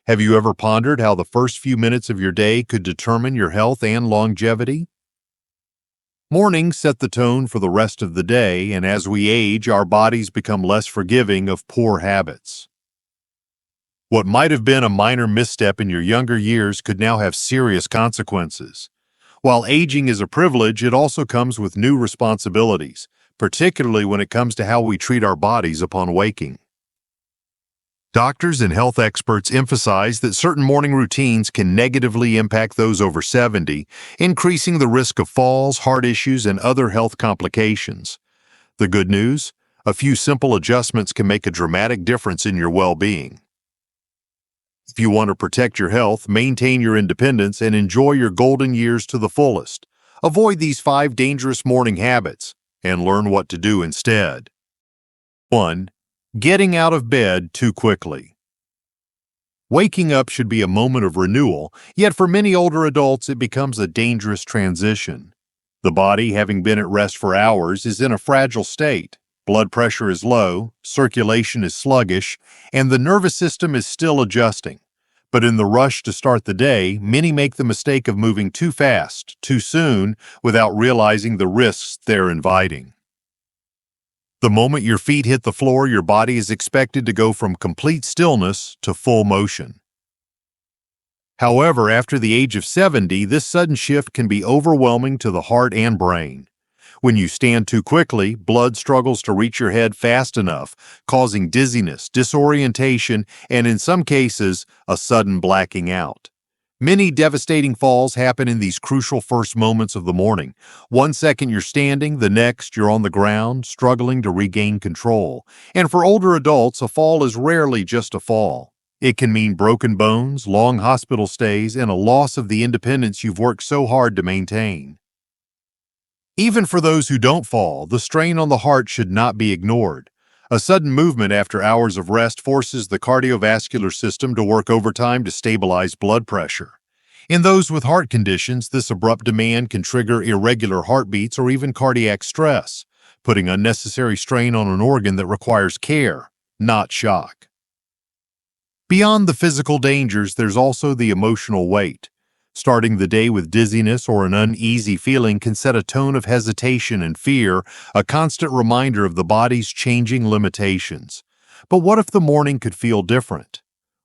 Have you ever pondered how the first few minutes of your day could determine your health and longevity? Mornings set the tone for the rest of the day, and as we age, our bodies become less forgiving of poor habits. What might have been a minor misstep in your younger years could now have serious consequences. While aging is a privilege, it also comes with new responsibilities, particularly when it comes to how we treat our bodies upon waking. Doctors and health experts emphasize that certain morning routines can negatively impact those over 70, increasing the risk of falls, heart issues, and other health complications. The good news? A few simple adjustments can make a dramatic difference in your well-being. If you want to protect your health, maintain your independence, and enjoy your golden years to the fullest, avoid these 5 dangerous morning habits and learn what to do instead. 1. Getting out of bed too quickly. Waking up should be a moment of renewal, yet for many older adults it becomes a dangerous transition. The body, having been at rest for hours, is in a fragile state. Blood pressure is low, circulation is sluggish, and the nervous system is still adjusting. But in the rush to start the day, many make the mistake of moving too fast, too soon, without realizing the risks they're inviting. The moment your feet hit the floor, your body is expected to go from complete stillness to full motion. However, after the age of 70, this sudden shift can be overwhelming to the heart and brain. When you stand too quickly, blood struggles to reach your head fast enough, causing dizziness, disorientation, and in some cases, a sudden blacking out. Many devastating falls happen in these crucial first moments of the morning. 1 second you're standing, the next you're on the ground, struggling to regain control. And for older adults, a fall is rarely just a fall. It can mean broken bones, long hospital stays, and a loss of the independence you've worked so hard to maintain. Even for those who don't fall, the strain on the heart should not be ignored. A sudden movement after hours of rest forces the cardiovascular system to work overtime to stabilize blood pressure. In those with heart conditions, this abrupt demand can trigger irregular heartbeats or even cardiac stress, putting unnecessary strain on an organ that requires care, not shock. Beyond the physical dangers, there's also the emotional weight. Starting the day with dizziness or an uneasy feeling can set a tone of hesitation and fear, a constant reminder of the body's changing limitations. But what if the morning could feel different?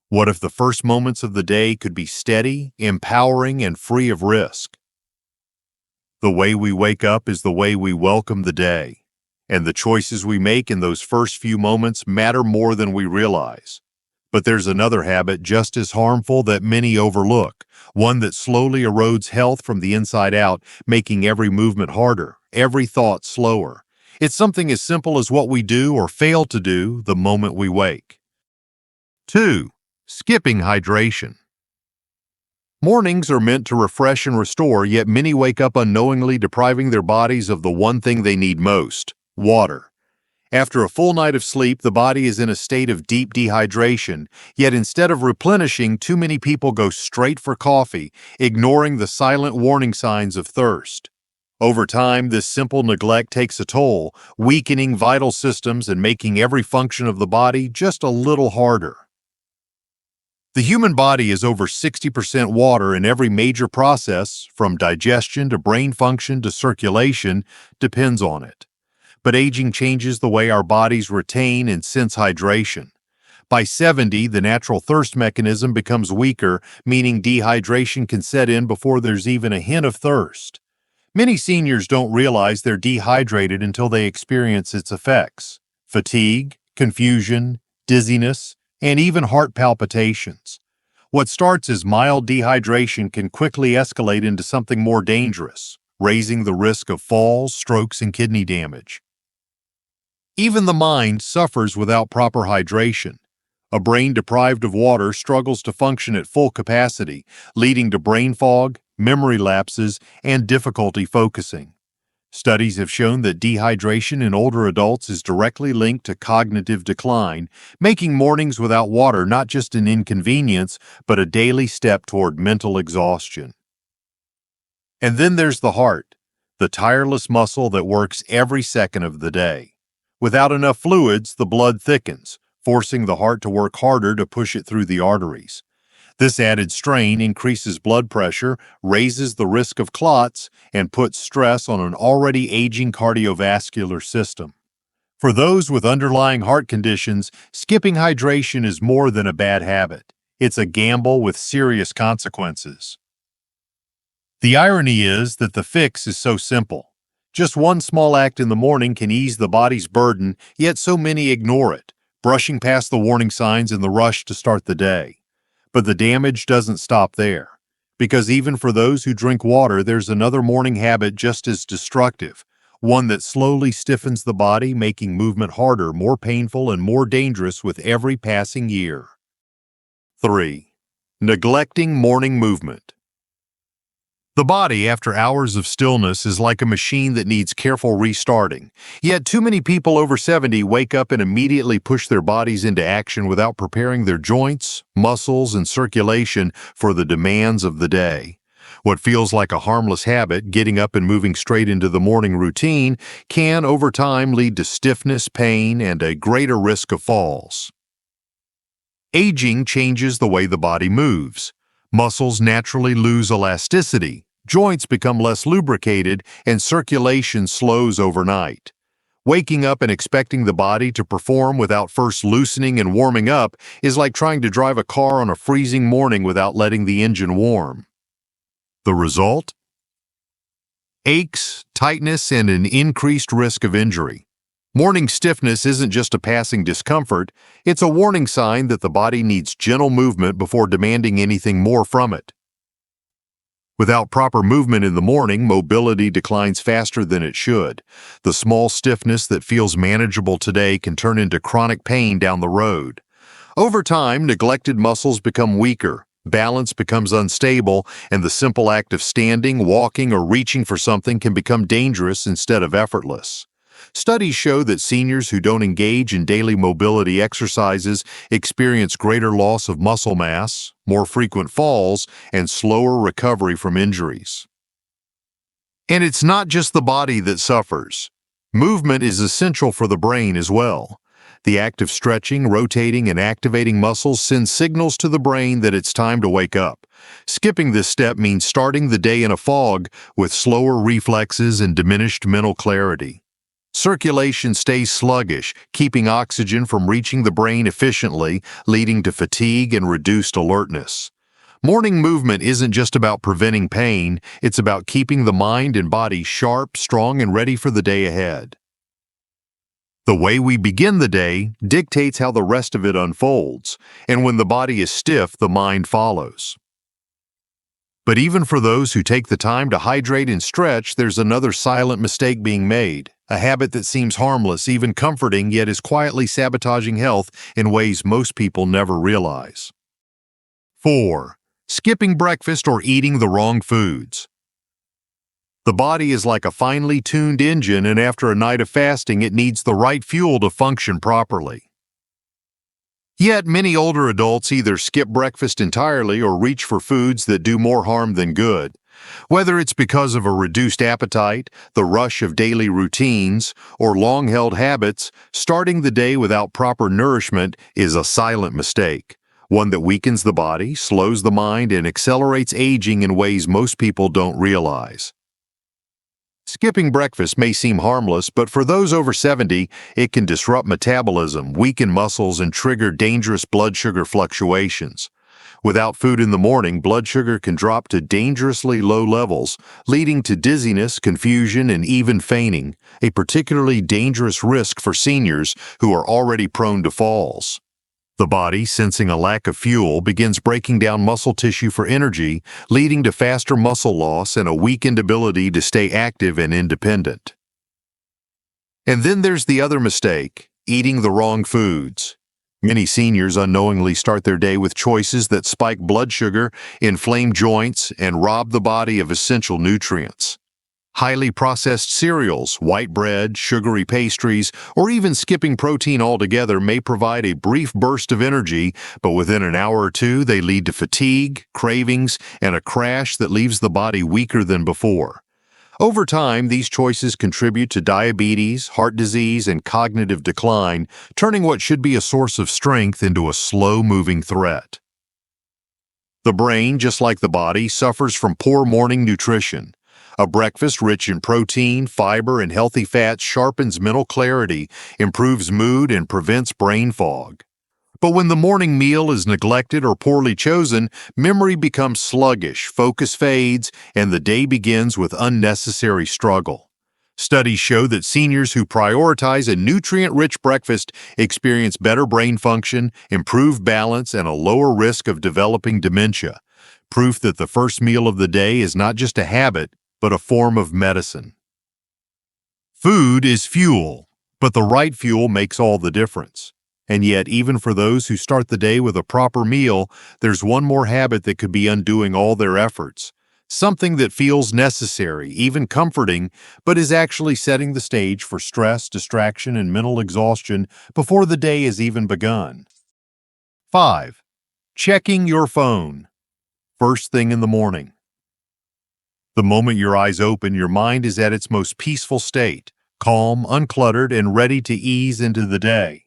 What if the first moments of the day could be steady, empowering, and free of risk? The way we wake up is the way we welcome the day, and the choices we make in those first few moments matter more than we realize. But there's another habit just as harmful that many overlook, one that slowly erodes health from the inside out, making every movement harder, every thought slower. It's something as simple as what we do or fail to do the moment we wake. 2. Skipping hydration. Mornings are meant to refresh and restore, yet many wake up unknowingly depriving their bodies of the one thing they need most, water. After a full night of sleep, the body is in a state of deep dehydration, yet instead of replenishing, too many people go straight for coffee, ignoring the silent warning signs of thirst. Over time, this simple neglect takes a toll, weakening vital systems and making every function of the body just a little harder. The human body is over 60% water, and every major process, from digestion to brain function to circulation, depends on it. But aging changes the way our bodies retain and sense hydration. By 70, the natural thirst mechanism becomes weaker, meaning dehydration can set in before there's even a hint of thirst. Many seniors don't realize they're dehydrated until they experience its effects: fatigue, confusion, dizziness, and even heart palpitations. What starts as mild dehydration can quickly escalate into something more dangerous, raising the risk of falls, strokes, and kidney damage. Even the mind suffers without proper hydration. A brain deprived of water struggles to function at full capacity, leading to brain fog, memory lapses, and difficulty focusing. Studies have shown that dehydration in older adults is directly linked to cognitive decline, making mornings without water not just an inconvenience, but a daily step toward mental exhaustion. And then there's the heart, the tireless muscle that works every second of the day. Without enough fluids, the blood thickens, forcing the heart to work harder to push it through the arteries. This added strain increases blood pressure, raises the risk of clots, and puts stress on an already aging cardiovascular system. For those with underlying heart conditions, skipping hydration is more than a bad habit. It's a gamble with serious consequences. The irony is that the fix is so simple. Just one small act in the morning can ease the body's burden, yet so many ignore it, brushing past the warning signs in the rush to start the day. But the damage doesn't stop there. Because even for those who drink water, there's another morning habit just as destructive, one that slowly stiffens the body, making movement harder, more painful, and more dangerous with every passing year. 3. Neglecting morning movement. The body, after hours of stillness, is like a machine that needs careful restarting. Yet too many people over 70 wake up and immediately push their bodies into action without preparing their joints, muscles, and circulation for the demands of the day. What feels like a harmless habit, getting up and moving straight into the morning routine, can, over time, lead to stiffness, pain, and a greater risk of falls. Aging changes the way the body moves. Muscles naturally lose elasticity. Joints become less lubricated, and circulation slows overnight. Waking up and expecting the body to perform without first loosening and warming up is like trying to drive a car on a freezing morning without letting the engine warm. The result? Aches, tightness, and an increased risk of injury. Morning stiffness isn't just a passing discomfort, it's a warning sign that the body needs gentle movement before demanding anything more from it. Without proper movement in the morning, mobility declines faster than it should. The small stiffness that feels manageable today can turn into chronic pain down the road. Over time, neglected muscles become weaker, balance becomes unstable, and the simple act of standing, walking, or reaching for something can become dangerous instead of effortless. Studies show that seniors who don't engage in daily mobility exercises experience greater loss of muscle mass, more frequent falls, and slower recovery from injuries. And it's not just the body that suffers. Movement is essential for the brain as well. The act of stretching, rotating, and activating muscles sends signals to the brain that it's time to wake up. Skipping this step means starting the day in a fog with slower reflexes and diminished mental clarity. Circulation stays sluggish, keeping oxygen from reaching the brain efficiently, leading to fatigue and reduced alertness. Morning movement isn't just about preventing pain, it's about keeping the mind and body sharp, strong, and ready for the day ahead. The way we begin the day dictates how the rest of it unfolds, and when the body is stiff, the mind follows. But even for those who take the time to hydrate and stretch, there's another silent mistake being made, a habit that seems harmless, even comforting, yet is quietly sabotaging health in ways most people never realize. 4. Skipping breakfast or eating the wrong foods. The body is like a finely tuned engine, and after a night of fasting, it needs the right fuel to function properly. Yet many older adults either skip breakfast entirely or reach for foods that do more harm than good. Whether it's because of a reduced appetite, the rush of daily routines, or long-held habits, starting the day without proper nourishment is a silent mistake, one that weakens the body, slows the mind, and accelerates aging in ways most people don't realize. Skipping breakfast may seem harmless, but for those over 70, it can disrupt metabolism, weaken muscles, and trigger dangerous blood sugar fluctuations. Without food in the morning, blood sugar can drop to dangerously low levels, leading to dizziness, confusion, and even fainting, a particularly dangerous risk for seniors who are already prone to falls. The body, sensing a lack of fuel, begins breaking down muscle tissue for energy, leading to faster muscle loss and a weakened ability to stay active and independent. And then there's the other mistake, eating the wrong foods. Many seniors unknowingly start their day with choices that spike blood sugar, inflame joints, and rob the body of essential nutrients. Highly processed cereals, white bread, sugary pastries, or even skipping protein altogether may provide a brief burst of energy, but within an hour or two they lead to fatigue, cravings, and a crash that leaves the body weaker than before. Over time, these choices contribute to diabetes, heart disease, and cognitive decline, turning what should be a source of strength into a slow-moving threat. The brain, just like the body, suffers from poor morning nutrition. A breakfast rich in protein, fiber, and healthy fats sharpens mental clarity, improves mood, and prevents brain fog. But when the morning meal is neglected or poorly chosen, memory becomes sluggish, focus fades, and the day begins with unnecessary struggle. Studies show that seniors who prioritize a nutrient-rich breakfast experience better brain function, improved balance, and a lower risk of developing dementia. Proof that the first meal of the day is not just a habit, but a form of medicine. Food is fuel, but the right fuel makes all the difference. And yet, even for those who start the day with a proper meal, there's one more habit that could be undoing all their efforts. Something that feels necessary, even comforting, but is actually setting the stage for stress, distraction, and mental exhaustion before the day has even begun. 5. Checking your phone. First thing in the morning. The moment your eyes open, your mind is at its most peaceful state, calm, uncluttered, and ready to ease into the day.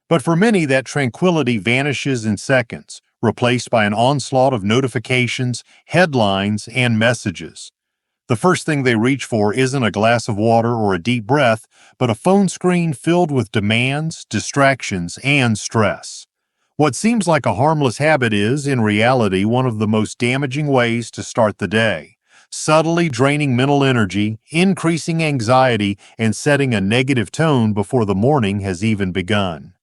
But for many, that tranquility vanishes in seconds, replaced by an onslaught of notifications, headlines, and messages. The first thing they reach for isn't a glass of water or a deep breath, but a phone screen filled with demands, distractions, and stress. What seems like a harmless habit is, in reality, one of the most damaging ways to start the day, subtly draining mental energy, increasing anxiety, and setting a negative tone before the morning has even begun.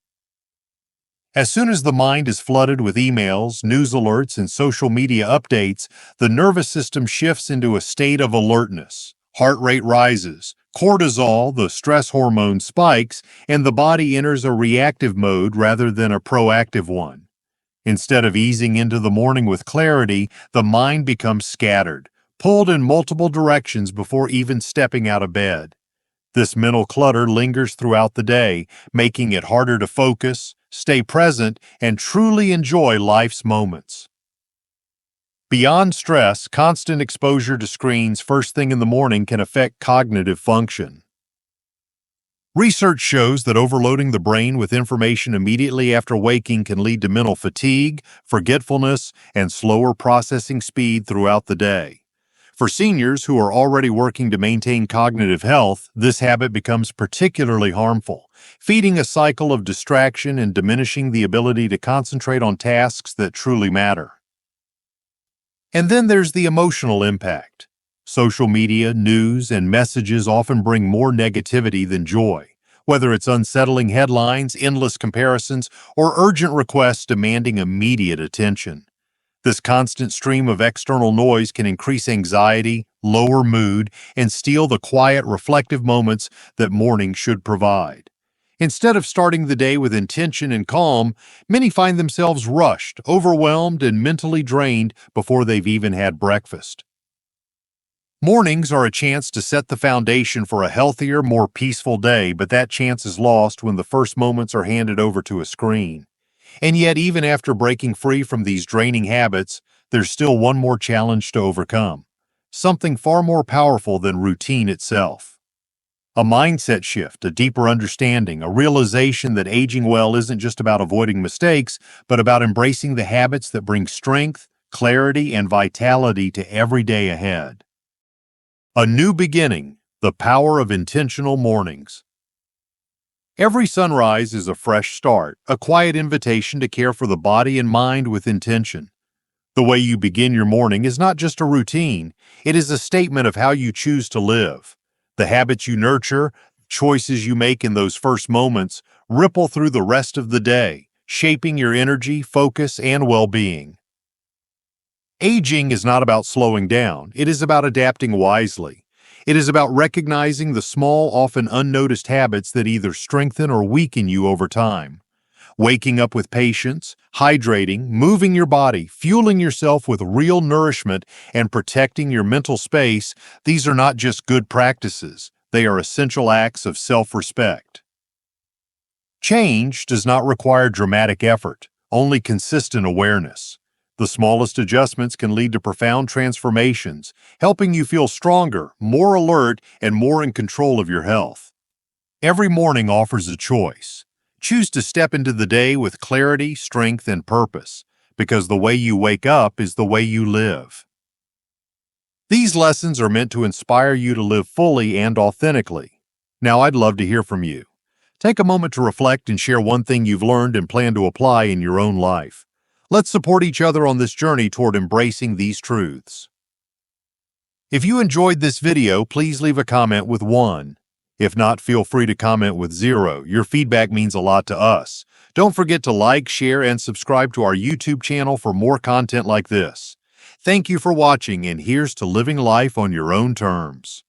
As soon as the mind is flooded with emails, news alerts, and social media updates, the nervous system shifts into a state of alertness. Heart rate rises, cortisol, the stress hormone, spikes, and the body enters a reactive mode rather than a proactive one. Instead of easing into the morning with clarity, the mind becomes scattered, pulled in multiple directions before even stepping out of bed. This mental clutter lingers throughout the day, making it harder to focus, stay present, and truly enjoy life's moments. Beyond stress, constant exposure to screens first thing in the morning can affect cognitive function. Research shows that overloading the brain with information immediately after waking can lead to mental fatigue, forgetfulness, and slower processing speed throughout the day. For seniors who are already working to maintain cognitive health, this habit becomes particularly harmful, feeding a cycle of distraction and diminishing the ability to concentrate on tasks that truly matter. And then there's the emotional impact. Social media, news, and messages often bring more negativity than joy, whether it's unsettling headlines, endless comparisons, or urgent requests demanding immediate attention. This constant stream of external noise can increase anxiety, lower mood, and steal the quiet, reflective moments that morning should provide. Instead of starting the day with intention and calm, many find themselves rushed, overwhelmed, and mentally drained before they've even had breakfast. Mornings are a chance to set the foundation for a healthier, more peaceful day, but that chance is lost when the first moments are handed over to a screen. And yet, even after breaking free from these draining habits, there's still one more challenge to overcome, something far more powerful than routine itself. A mindset shift, a deeper understanding, a realization that aging well isn't just about avoiding mistakes, but about embracing the habits that bring strength, clarity, and vitality to every day ahead. A new beginning, the power of intentional mornings. Every sunrise is a fresh start, a quiet invitation to care for the body and mind with intention. The way you begin your morning is not just a routine, it is a statement of how you choose to live. The habits you nurture, choices you make in those first moments, ripple through the rest of the day, shaping your energy, focus, and well-being. Aging is not about slowing down, it is about adapting wisely. It is about recognizing the small, often unnoticed habits that either strengthen or weaken you over time. Waking up with patience, hydrating, moving your body, fueling yourself with real nourishment, and protecting your mental space, these are not just good practices, they are essential acts of self-respect. Change does not require dramatic effort, only consistent awareness. The smallest adjustments can lead to profound transformations, helping you feel stronger, more alert, and more in control of your health. Every morning offers a choice. Choose to step into the day with clarity, strength, and purpose. because the way you wake up is the way you live. These lessons are meant to inspire you to live fully and authentically. Now, I'd love to hear from you. Take a moment to reflect and share one thing you've learned and plan to apply in your own life. Let's support each other on this journey toward embracing these truths. If you enjoyed this video, please leave a comment with 1. If not, feel free to comment with 0. Your feedback means a lot to us. Don't forget to like, share, and subscribe to our YouTube channel for more content like this. Thank you for watching, and here's to living life on your own terms.